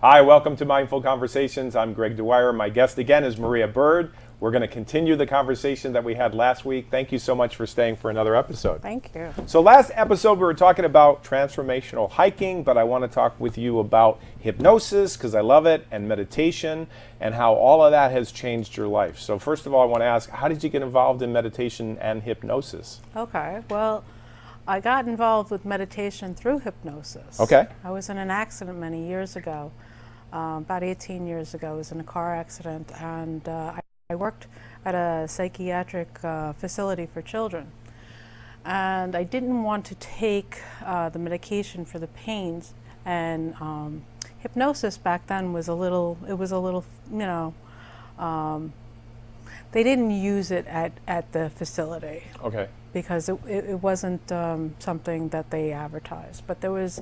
Hi, welcome to Mindful Conversations. I'm Greg Dwyer. My guest again is Maria Bird. We're going to continue the conversation that we had last week. Thank you so much for staying for another episode. Thank you. So last episode we were talking about transformational hiking, but I want to talk with you about hypnosis because I love it, and meditation, and how all of that has changed your life. So first of all, I want to ask, how did you get involved in meditation and hypnosis? Okay, well, I got involved with meditation through hypnosis. Okay. I was in an accident many years ago, about 18 years ago. I was in a car accident, and I worked at a psychiatric facility for children. And I didn't want to take the medication for the pains, and hypnosis back then was a little, they didn't use it at the facility. Okay. Because it wasn't something that they advertised. But there was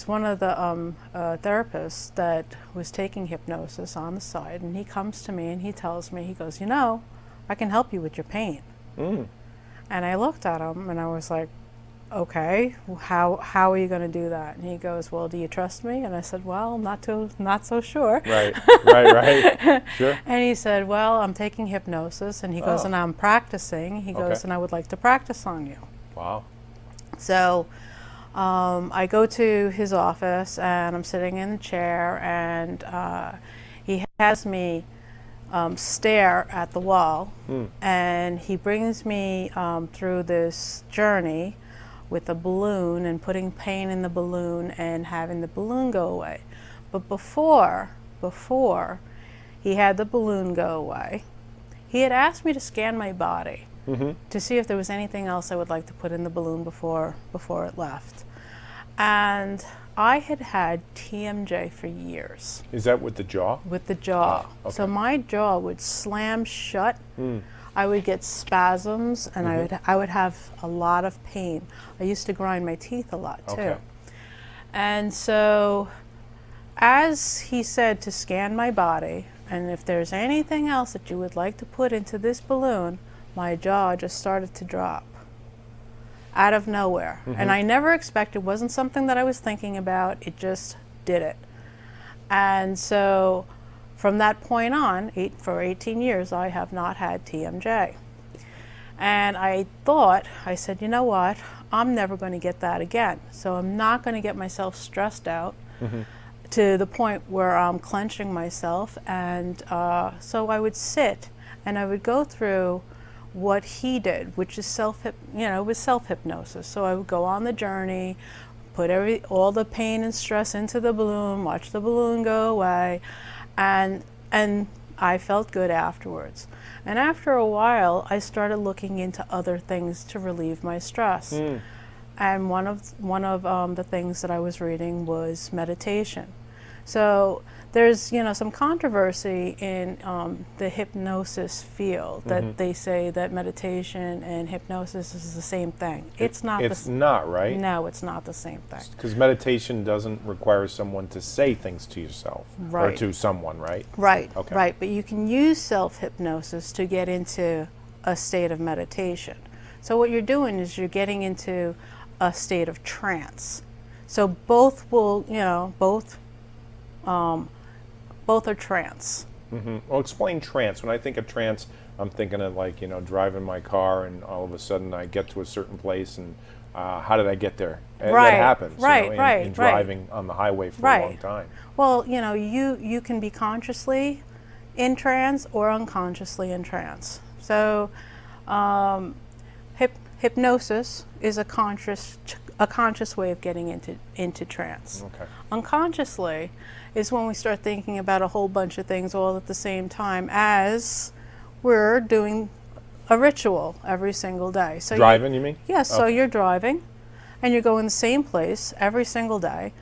one of the therapists that was taking hypnosis on the side, and he comes to me and he tells me, he goes, I can help you with your pain. And I looked at him and I was like, okay, how are you going to do that? And he goes, well, do you trust me? And I said, well, not so sure. Right. Sure. And he said, well, I'm taking hypnosis. And he goes, and I'm practicing. He goes, and I would like to practice on you. Wow. So I go to his office and I'm sitting in the chair, and he has me stare at the wall, and he brings me through this journey with a balloon and putting pain in the balloon and having the balloon go away. But before he had the balloon go away, he had asked me to scan my body to see if there was anything else I would like to put in the balloon before it left. And I had TMJ for years. Is that with the jaw? With the jaw. Okay. So my jaw would slam shut. I would get spasms, and I would have a lot of pain. I used to grind my teeth a lot too. Okay. And so as he said to scan my body, and if there's anything else that you would like to put into this balloon, my jaw just started to drop out of nowhere. And I never expected, it wasn't something that I was thinking about, it just did it. And so from that point on, for 18 years, I have not had TMJ. And I said, you know what, I'm never going to get that again. So I'm not going to get myself stressed out to the point where I'm clenching myself. And so I would sit and I would go through what he did, which is self-hypnosis. So I would go on the journey, put all the pain and stress into the balloon, watch the balloon go away, and I felt good afterwards. And after a while, I started looking into other things to relieve my stress. And one of the things that I was reading was meditation. So there's some controversy in the hypnosis field that they say that meditation and hypnosis is the same thing. It's not. It's not, right? No, it's not the same thing. Because meditation doesn't require someone to say things to yourself or to someone, right? Right. Okay. Right. But you can use self-hypnosis to get into a state of meditation. So what you're doing is you're getting into a state of trance. So both are trance. Well, explain trance. When I think of trance, I'm thinking of driving my car and all of a sudden I get to a certain place and how did I get there? And Right, that happens, right, in driving on the highway for a long time. Well, you can be consciously in trance or unconsciously in trance. So hypnosis is a conscious way of getting into trance. Okay. Unconsciously is when we start thinking about a whole bunch of things all at the same time as we're doing a ritual every single day. So Driving, you mean? Yes, so you're driving and you're going the same place every single day,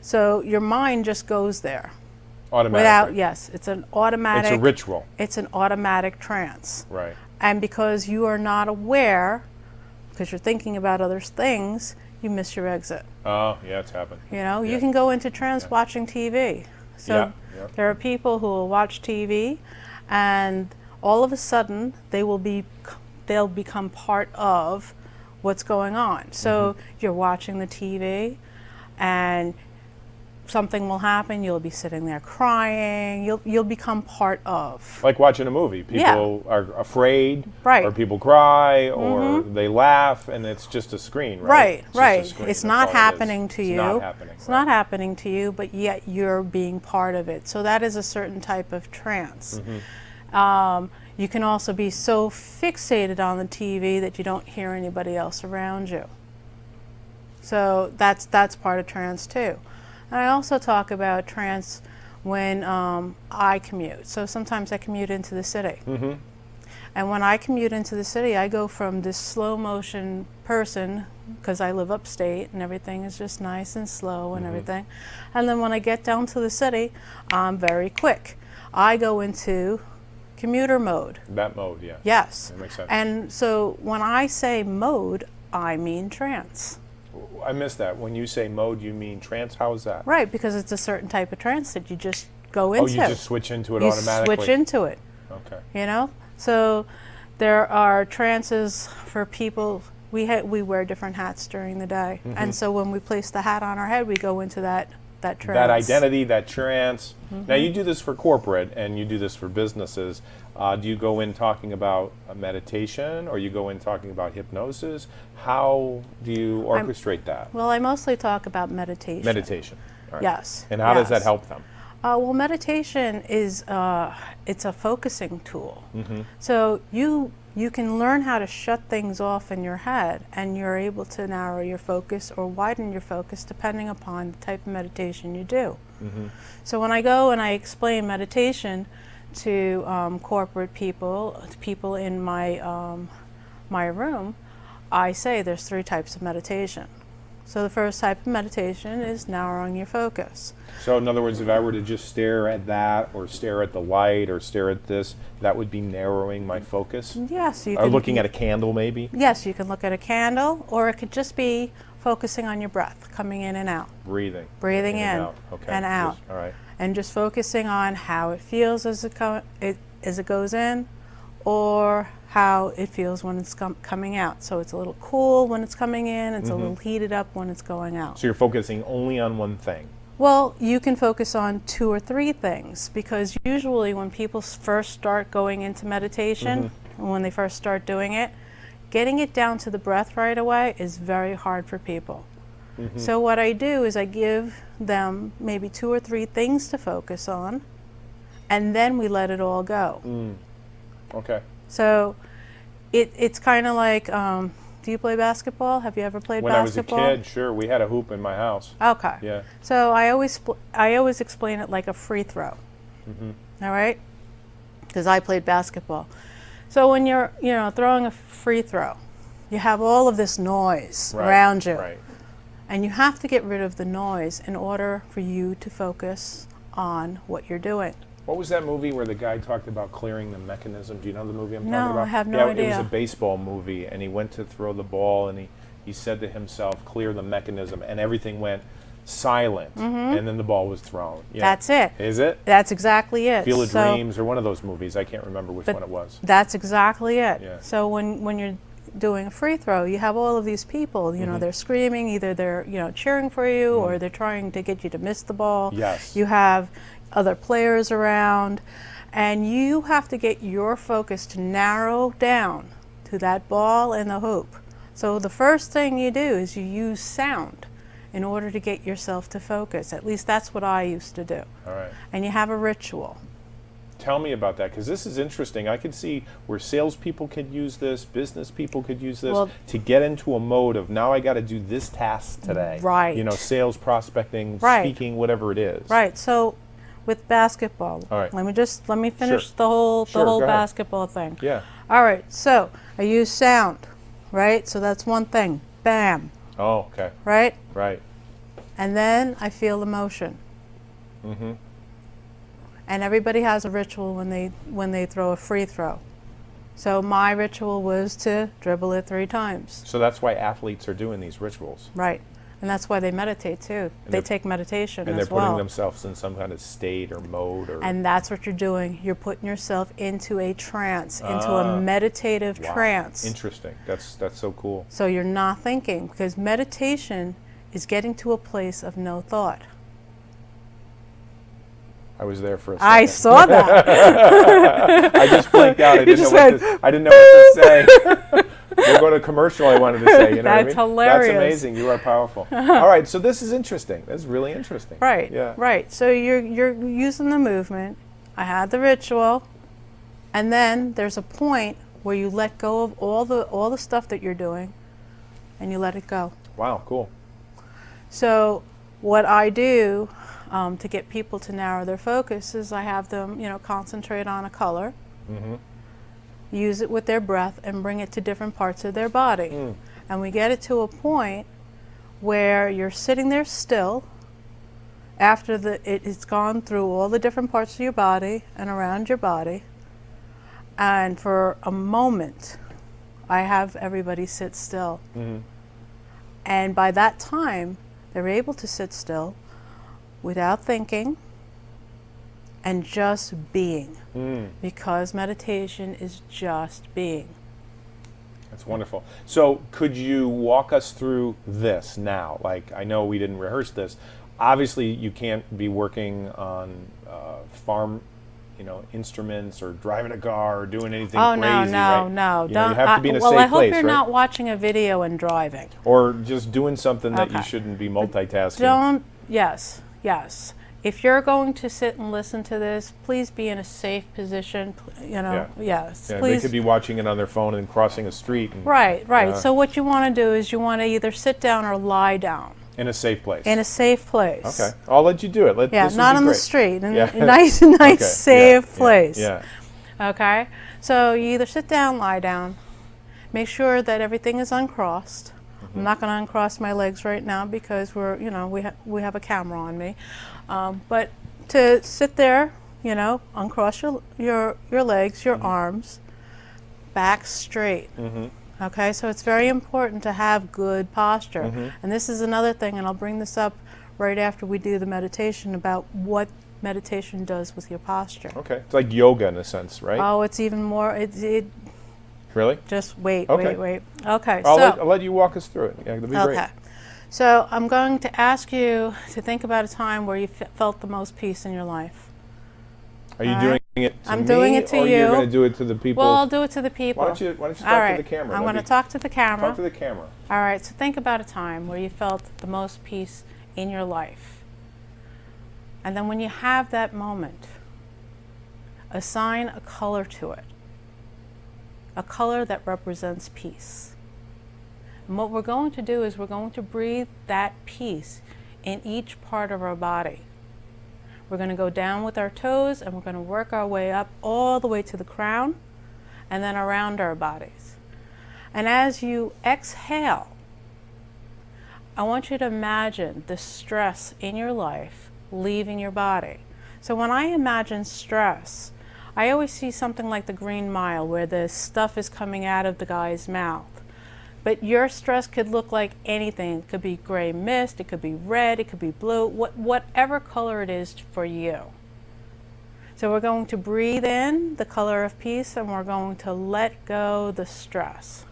so your mind just goes there. Automatically. Yes, it's an automatic. It's a ritual. It's an automatic trance. Right. And because you are not aware, because you're thinking about other things, you miss your exit. Oh, yeah, it's happened. You can go into trance watching TV. So there are people who will watch TV, and all of a sudden they'll become part of what's going on. So you're watching the TV, and something will happen. You'll be sitting there crying. You'll become part of. Like watching a movie. People are afraid, Right. or people cry, or they laugh, and it's just a screen, right? Right, It's just a right. screen, It's that's not all it is. happening to you. It's not happening. It's right. not happening to you, but yet you're being part of it. So that is a certain type of trance. You can also be so fixated on the TV that you don't hear anybody else around you. So that's part of trance too. And I also talk about trance when I commute. So sometimes I commute into the city. And when I commute into the city, I go from this slow motion person, because I live upstate and everything is just nice and slow and everything. And then when I get down to the city, I'm very quick. I go into commuter mode. That mode, yeah. Yes. That makes sense. And so when I say mode, I mean trance. I missed that. When you say mode, you mean trance? How is that? Right, because it's a certain type of trance that you just go into. Oh, you just switch into it You automatically? switch into it. Okay. You know? So there are trances for people. We wear different hats during the day. And so when we place the hat on our head, we go into that trance. That identity, that trance. Now, you do this for corporate, and you do this for businesses. Do you go in talking about meditation, or you go in talking about hypnosis? How do you orchestrate that? Well, I mostly talk about meditation. Meditation. All right. Yes. And how does that yes. help them? Well, meditation is it's a focusing tool. So you can learn how to shut things off in your head, and you're able to narrow your focus or widen your focus depending upon the type of meditation you do. So when I go and I explain meditation to corporate people, to people in my my room, I say there's 3 types of meditation. So the first type of meditation is narrowing your focus. So in other words, if I were to just stare at that, or stare at the light, or stare at this, that would be narrowing my focus? Yes, you Or can. looking at a candle, maybe? Yes, you can look at a candle, or it could just be focusing on your breath, coming in and out. Breathing. Breathing in and out. Okay. and out. All right. And just focusing on how it feels as it goes in, or how it feels when it's coming out. So it's a little cool when it's coming in, it's a little heated up when it's going out. So you're focusing only on one thing? Well, you can focus on 2 or 3 things, because usually when people first start going into meditation, and when they first start doing it, getting it down to the breath right away is very hard for people. So what I do is I give them maybe 2 or 3 things to focus on, and then we let it all go. Okay. So it's kind of like, do you play basketball? Have you ever played When basketball? I was a kid, sure, we had a hoop in my house. Okay. Yeah. So I always explain it like a free throw. All right? Because I played basketball. So when you're throwing a free throw, you have all of this noise around you. Right. And you have to get rid of the noise in order for you to focus on what you're doing. What was that movie where the guy talked about clearing the mechanism? Do you know the movie I'm talking about? No, I have no It idea. was a baseball movie, and he went to throw the ball, and he said to himself, clear the mechanism, and everything went silent, and then the ball was thrown. Yeah. That's it. Is it? That's exactly it. Field of So Dreams, or one of those movies. I can't remember which one it was. That's exactly it. Yeah. So when you're doing a free throw, you have all of these people, they're screaming, either they're cheering for you or they're trying to get you to miss the ball. Yes. You have other players around, and you have to get your focus to narrow down to that ball and the hoop. So the first thing you do is you use sound in order to get yourself to focus. At least that's what I used to do. All right. And you have a ritual. Tell me about that, because this is interesting. I could see where salespeople could use this, business people could use this, Well, to get into a mode of, now I got to do this task today. Right. Sales, prospecting, Right. speaking, whatever it is. Right. So with basketball, All right. let me finish Sure. the whole Sure, go ahead. basketball thing. Yeah. All right. So I use sound, right? So that's one thing. Bam, Oh, okay. right? Right. And then I feel emotion. And everybody has a ritual when they throw a free throw. So my ritual was to dribble it 3 times. So that's why athletes are doing these rituals. Right. And that's why they meditate too. They they're- take meditation And they're as putting well. themselves in some kind of state or mode or... And that's what you're doing. You're putting yourself into a trance, into Ah. a meditative Wow. trance. Interesting. That's so cool. So you're not thinking, because meditation is getting to a place of no thought. I was there for a second. I saw that. I just blinked out. I didn't know what to say. We're going to commercial, I wanted to say. You know That's what I mean? hilarious. That's amazing. You are powerful. All right, so this is interesting. This is really interesting. Right. Yeah. Right. So you're using the movement. I had the ritual, and then there's a point where you let go of all the stuff that you're doing, and you let it go. Wow, cool. So what I do to get people to narrow their focus is I have them, concentrate on a color, use it with their breath, and bring it to different parts of their body. And we get it to a point where you're sitting there still after it's gone through all the different parts of your body and around your body. And for a moment, I have everybody sit still. And by that time, they're able to sit still without thinking and just being, because meditation is just being. That's wonderful. So could you walk us through this now? Like, I know we didn't rehearse this. Obviously, you can't be working on farm, instruments or driving a car or doing anything crazy, right? No. You have to be in a safe place, well, I hope you're right? not watching a video and driving. Or just doing something that you Okay. shouldn't be multitasking. Yes. If you're going to sit and listen to this, please be in a safe position, yes. Yeah, Please. they could be watching it on their phone and crossing a street. And, Right. So what you want to do is you want to either sit down or lie down. In a safe place. In a safe place. Okay. I'll let you do it. This Not would be on the great. street. In Yeah. a nice, Okay. safe place. Yeah. Okay? So you either sit down, lie down, make sure that everything is uncrossed. I'm not going to uncross my legs right now because we have a camera on me. But to sit there, uncross your legs, your arms, back straight. Okay, so it's very important to have good posture. And this is another thing, and I'll bring this up right after we do the meditation about what meditation does with your posture. Okay. It's like yoga in a sense, right? Oh, it's even more. Really? Just wait. Okay. Okay, I'll let you walk us through it. Yeah, that'd be great. Okay. So I'm going to ask you to think about a time where you felt the most peace in your life. Are you All doing right. it to I'm me, doing it to or you. you're going to do it to the people? Well, I'll do it to the people. Why don't you talk All right. to the camera? I'm going to talk to the camera. Talk to the camera. All right, so think about a time where you felt the most peace in your life. And then when you have that moment, assign a color to it. A color that represents peace. And what we're going to do is we're going to breathe that peace in each part of our body. We're going to go down with our toes and we're going to work our way up all the way to the crown and then around our bodies. And as you exhale, I want you to imagine the stress in your life leaving your body. So when I imagine stress, I always see something like the Green Mile where the stuff is coming out of the guy's mouth. But your stress could look like anything. It could be gray mist, it could be red, it could be blue, whatever color it is for you. So we're going to breathe in the color of peace and we're going to let go the stress.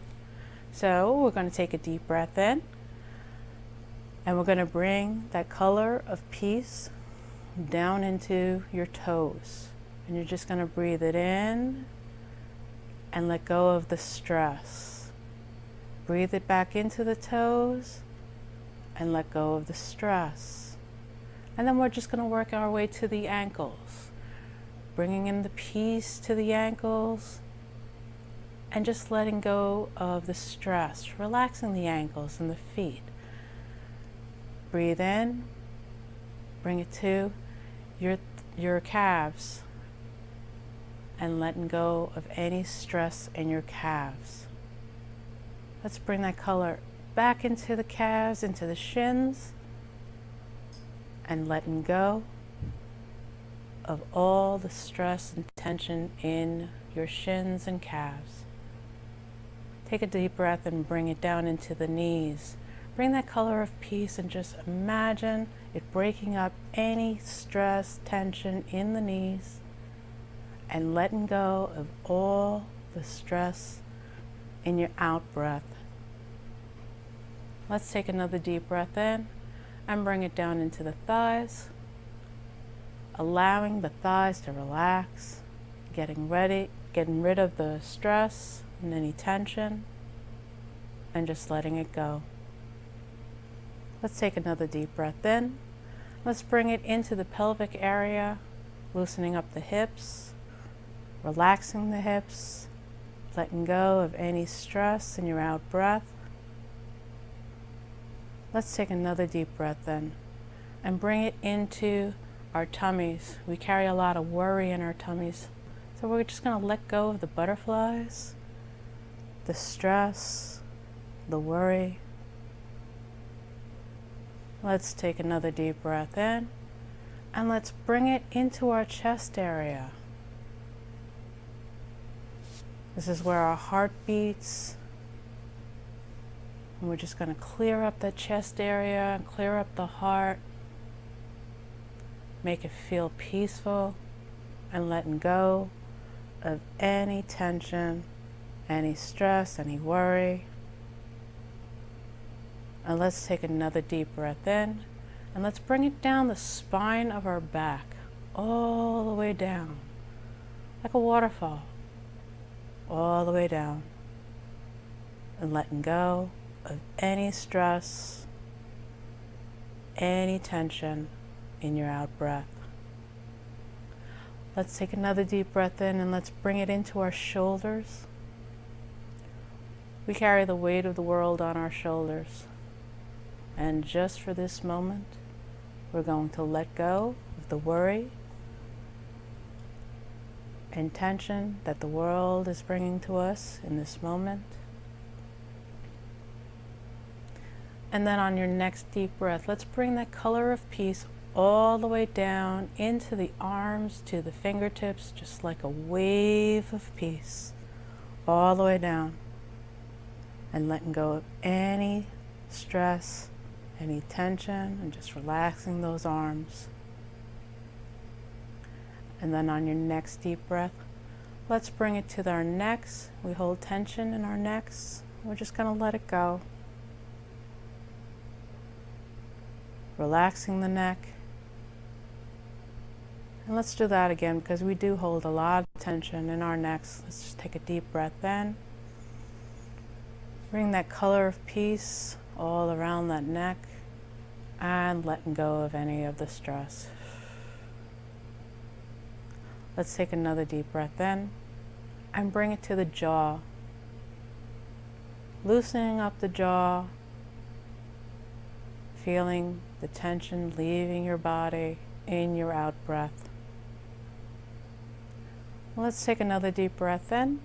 So we're going to take a deep breath in and we're going to bring that color of peace down into your toes. And you're just going to breathe it in and let go of the stress. Breathe it back into the toes and let go of the stress. And then we're just going to work our way to the ankles, bringing in the peace to the ankles and just letting go of the stress, relaxing the ankles and the feet. Breathe in, bring it to your calves and letting go of any stress in your calves. Let's bring that color back into the calves, into the shins, and letting go of all the stress and tension in your shins and calves. Take a deep breath and bring it down into the knees. Bring that color of peace and just imagine it breaking up any stress, tension in the knees, and letting go of all the stress in your out breath. Let's take another deep breath in and bring it down into the thighs, allowing the thighs to relax, getting rid of the stress and any tension, and just letting it go. Let's take another deep breath in. Let's bring it into the pelvic area, loosening up the hips, relaxing the hips, letting go of any stress in your out breath. Let's take another deep breath in and bring it into our tummies. We carry a lot of worry in our tummies. So we're just going to let go of the butterflies, the stress, the worry. Let's take another deep breath in and let's bring it into our chest area. This is where our heart beats. And we're just going to clear up the chest area and clear up the heart. Make it feel peaceful and letting go of any tension, any stress, any worry. And let's take another deep breath in and let's bring it down the spine of our back, all the way down, like a waterfall, all the way down. And letting go of any stress, any tension in your out breath. Let's take another deep breath in and let's bring it into our shoulders. We carry the weight of the world on our shoulders. And just for this moment, we're going to let go of the worry and tension that the world is bringing to us in this moment. And then on your next deep breath, let's bring that color of peace all the way down into the arms to the fingertips, just like a wave of peace, all the way down. And letting go of any stress, any tension, and just relaxing those arms. And then on your next deep breath, let's bring it to our necks. We hold tension in our necks. We're just going to let it go. Relaxing the neck. And let's do that again because we do hold a lot of tension in our necks. Let's just take a deep breath in. Bring that color of peace all around that neck and letting go of any of the stress. Let's take another deep breath in and bring it to the jaw. Loosening up the jaw, feeling the tension leaving your body in your out breath. Let's take another deep breath in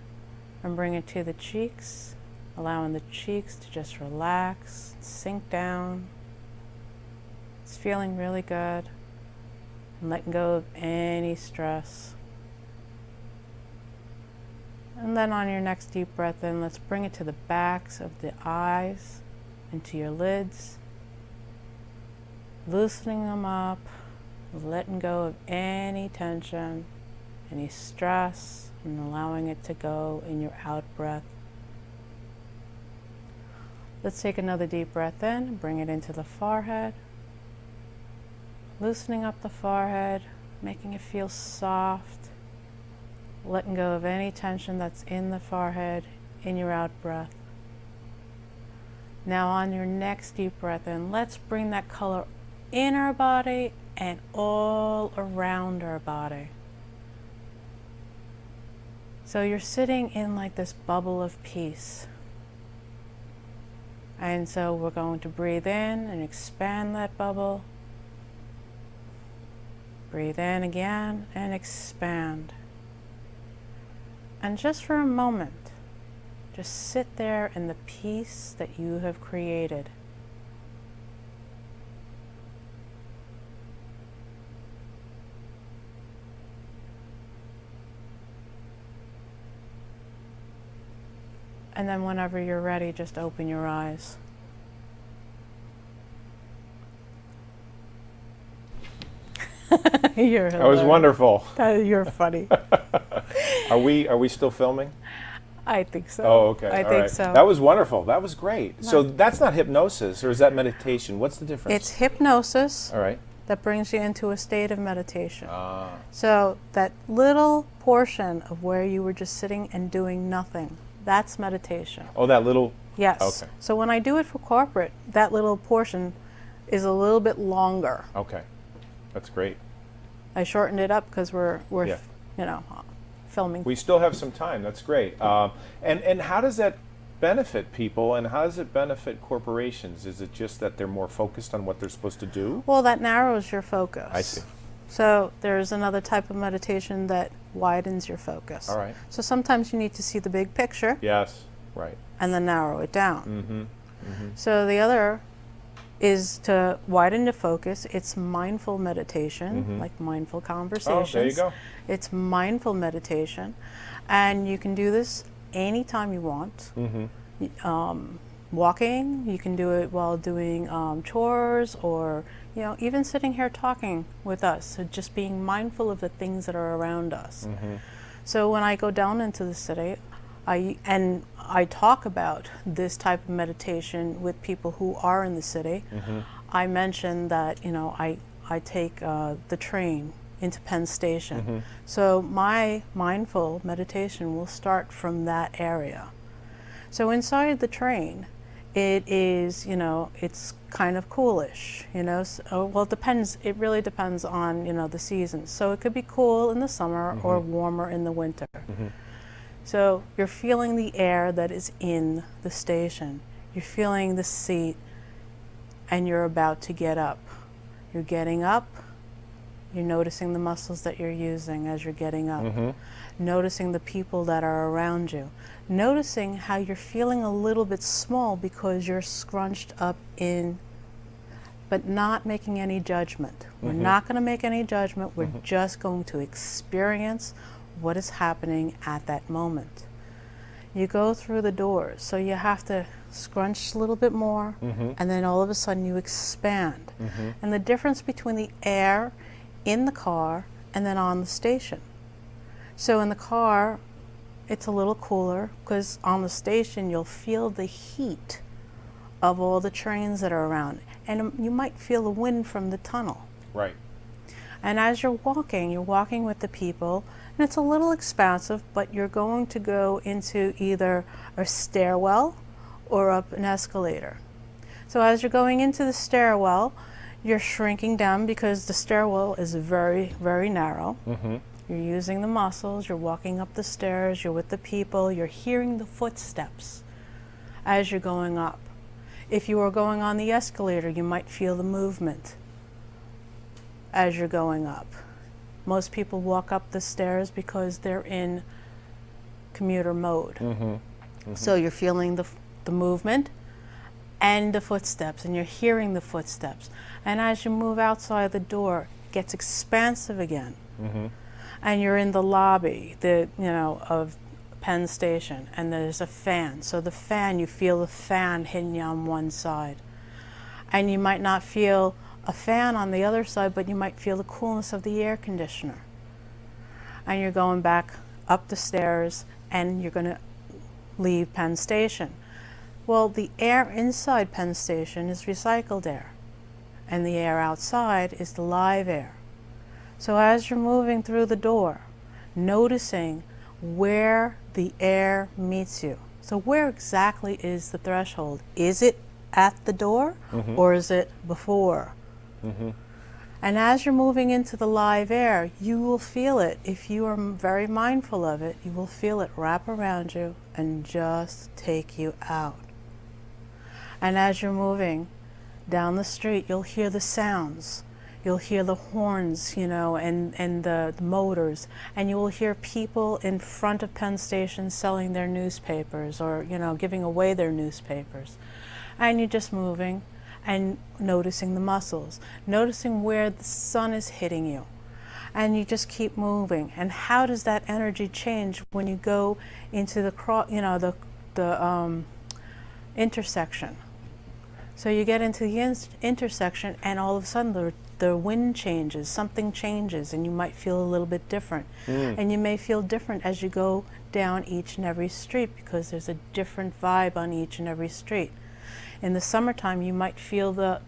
and bring it to the cheeks, allowing the cheeks to just relax, sink down. It's feeling really good. And letting go of any stress. And then on your next deep breath in, let's bring it to the backs of the eyes and to your lids. Loosening them up, letting go of any tension, any stress, and allowing it to go in your out breath. Let's take another deep breath in, bring it into the forehead. Loosening up the forehead, making it feel soft. Letting go of any tension that's in the forehead in your out breath. Now on your next deep breath in, let's bring that color in our body and all around our body. So you're sitting in like this bubble of peace. And so we're going to breathe in and expand that bubble. Breathe in again and expand. And just for a moment, just sit there in the peace that you have created. And then whenever you're ready, just open your eyes. That was wonderful. You're funny. Are we still filming? I think so. Oh, okay. I All think right. so. That was wonderful. That was great. So that's not hypnosis, or is that meditation? What's the difference? It's hypnosis All right. that brings you into a state of meditation. Ah. So that little portion of where you were just sitting and doing nothing, that's meditation. Oh, that little. Yes. Okay. So when I do it for corporate, that little portion is a little bit longer. Okay. That's great. I shortened it up because we're Yeah. filming. We still have some time. That's great. And how does that benefit people, and how does it benefit corporations? Is it just that they're more focused on what they're supposed to do? Well, that narrows your focus. I see. So there's another type of meditation that widens your focus. All right. So sometimes you need to see the big picture Yes. Right. and then narrow it down. Mm-hmm. Mm-hmm. So the other is to widen the focus. It's mindful meditation, like mindful conversations. Oh, there you go. It's mindful meditation. And you can do this anytime you want. Mm-hmm. Walking, you can do it while doing chores, or even sitting here talking with us. So just being mindful of the things that are around us. Mm-hmm. So when I go down into the city, I talk about this type of meditation with people who are in the city. Mm-hmm. I mention that I take the train into Penn Station. Mm-hmm. So my mindful meditation will start from that area. So inside the train, it is, it's kind of coolish, well, it depends, it really depends on, the seasons. So it could be cool in the summer or warmer in the winter. Mm-hmm. So you're feeling the air that is in the station. You're feeling the seat, and you're about to get up. You're getting up. You're noticing the muscles that you're using as you're getting up. Mm-hmm. Noticing the people that are around you. Noticing how you're feeling a little bit small because you're scrunched up in, but not making any judgment. We're not going to make any judgment. We're just going to experience what is happening at that moment. You go through the doors, so you have to scrunch a little bit more, and then all of a sudden you expand. And the difference between the air in the car and then on the station. So in the car, it's a little cooler, because on the station you'll feel the heat of all the trains that are around, and you might feel the wind from the tunnel. Right. And as you're walking with the people, and it's a little expansive, but you're going to go into either a stairwell or up an escalator. So as you're going into the stairwell, you're shrinking down because the stairwell is very, very narrow. Mm-hmm. You're using the muscles, you're walking up the stairs, you're with the people, you're hearing the footsteps as you're going up. If you are going on the escalator, you might feel the movement as you're going up. Most people walk up the stairs because they're in commuter mode. So you're feeling the movement and the footsteps, and you're hearing the footsteps. And as you move outside the door, it gets expansive again. And you're in the lobby, of Penn Station, and there's a fan. So the fan, you feel the fan hitting you on one side. And you might not feel a fan on the other side, but you might feel the coolness of the air conditioner. And you're going back up the stairs, and you're going to leave Penn Station. Well, the air inside Penn Station is recycled air, and the air outside is the live air. So as you're moving through the door, noticing where the air meets you. So where exactly is the threshold? Is it at the door, or is it before? And as you're moving into the live air, you will feel it. If you are very mindful of it, you will feel it wrap around you and just take you out. And as you're moving down the street, you'll hear the sounds. You'll hear the horns, and the motors, and you will hear people in front of Penn Station selling their newspapers, or, giving away their newspapers. And you're just moving and noticing the muscles, noticing where the sun is hitting you. And you just keep moving. And how does that energy change when you go into the intersection? So you get into the intersection, and all of a sudden the wind changes, something changes, and you might feel a little bit different. And you may feel different as you go down each and every street, because there's a different vibe on each and every street. In the summertime, you might feel the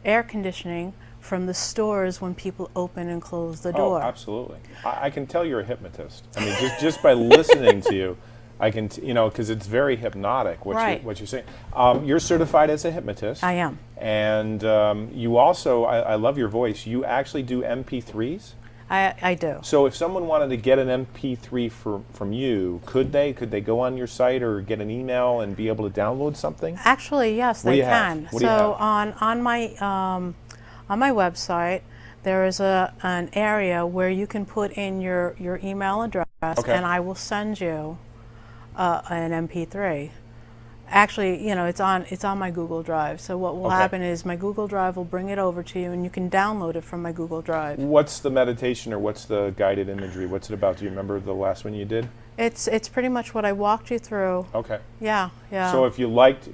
air conditioning from the stores when people open and close the door. Oh, absolutely. I can tell you're a hypnotist. I mean, just by listening to you, I can, because it's very hypnotic what, Right. what you're saying. You're certified as a hypnotist. I am. And you also, I love your voice, you actually do MP3s? I do. So if someone wanted to get an MP3 from you, could they? Could they go on your site or get an email and be able to download something? Actually, yes, What do they you have? can. What do you So have? on my website, there is an area where you can put in your email address, Okay. and I will send you an MP3. Actually, it's on my Google Drive. So what will Okay. happen is my Google Drive will bring it over to you, and you can download it from my Google Drive. What's the meditation or what's the guided imagery? What's it about? Do you remember the last one you did? It's pretty much what I walked you through. Okay. Yeah. So if you liked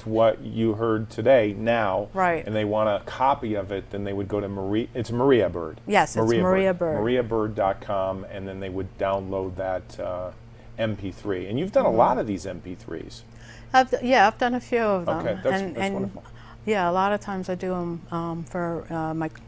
what you heard today now, Right. and they want a copy of it, then they would go to Maria. It's Maria Bird. Yes, it's Maria Bird. MariaBird.com, and then they would download that MP3. And you've done a lot of these MP3s. I've done a few of them. Okay, that's wonderful. Yeah, a lot of times I do them for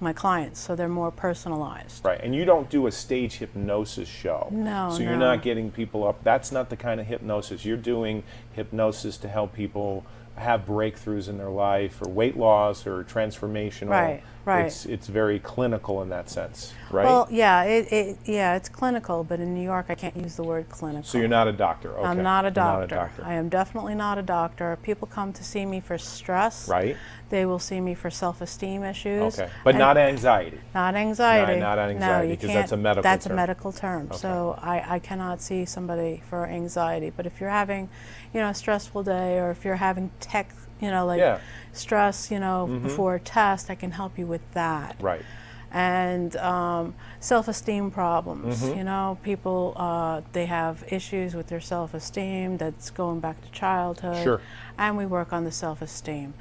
my clients, so they're more personalized. Right, and you don't do a stage hypnosis show. No, So you're no. not getting people up. That's not the kind of hypnosis. You're doing hypnosis to help people have breakthroughs in their life, or weight loss, or transformational. Right, right. It's very clinical in that sense, right? Well, yeah, it's clinical, but in New York I can't use the word clinical. So you're not a doctor. Okay. I'm not a You're doctor. Not a doctor. I am definitely not a doctor. People come to see me for stress. Right. They will see me for self-esteem issues. Okay, but not anxiety. Not anxiety. Not No, anxiety, you because can't. that's a medical That's term. a medical term. Okay. So I cannot see somebody for anxiety. But if you're having, a stressful day, or if you're having tech, Yeah. stress, before a test, I can help you with that. Right. And self-esteem problems. Mm-hmm. People they have issues with their self-esteem that's going back to childhood. Sure. And we work on the self-esteem.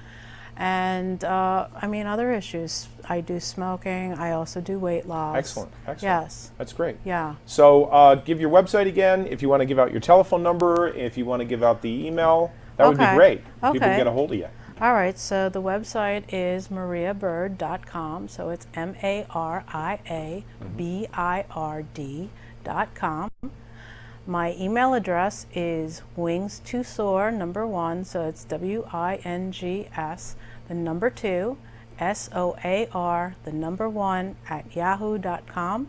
And other issues. I do smoking. I also do weight loss. Excellent. Yes. That's great. Yeah. So give your website again. If you want to give out your telephone number, if you want to give out the email, that would be Okay. great. People Okay. get a hold of you. All right. So the website is mariabird.com. So it's MariaBird.com. My email address is wings2soar, number 1, so it's WINGS, the number 2, SOAR, the number 1, at yahoo.com.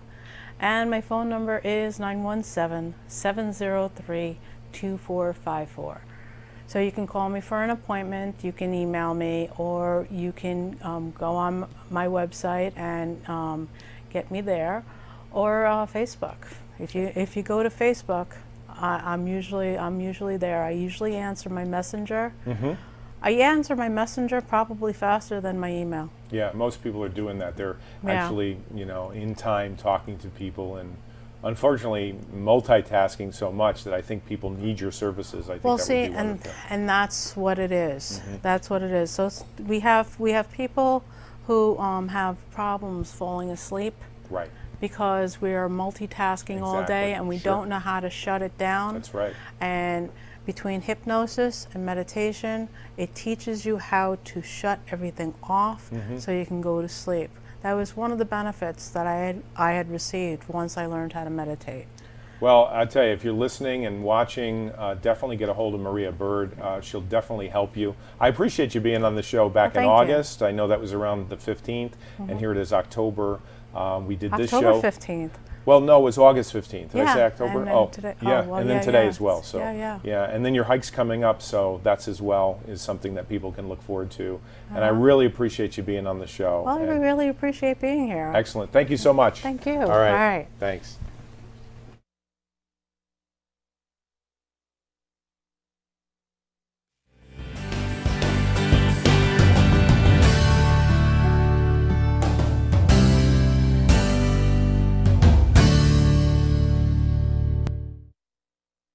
And my phone number is 917-703-2454. So you can call me for an appointment, you can email me, or you can go on my website and get me there, or Facebook. If you go to Facebook, I'm usually there. I usually answer my messenger. Mm-hmm. I answer my messenger probably faster than my email. Yeah, most people are doing that. They're Yeah. actually, in time talking to people, and unfortunately multitasking so much that I think people need your services. I think Well, that see, would be wonderful. and that's what it is. Mm-hmm. That's what it is. So we have people who have problems falling asleep Right. because we are multitasking all day, Exactly. and we Sure. don't know how to shut it down. That's right. And between hypnosis and meditation, it teaches you how to shut everything off so you can go to sleep. That was one of the benefits that I had received once I learned how to meditate. Well, I tell you, if you're listening and watching, definitely get a hold of Maria Bird. She'll definitely help you. I appreciate you being on the show back in Thank you. August. I know that was around the 15th, and here it is October. We did this show. October 15th. Well, no, it was August 15th. Did I Yeah, say October? and then today- yeah, well, and then yeah, today yeah. as well. So Yeah. and then your hike's coming up, so that's as well is something that people can look forward to. And I really appreciate you being on the show. Well, I And really appreciate being here. excellent. Thank you so much. Thank you. All right. All right. Thanks.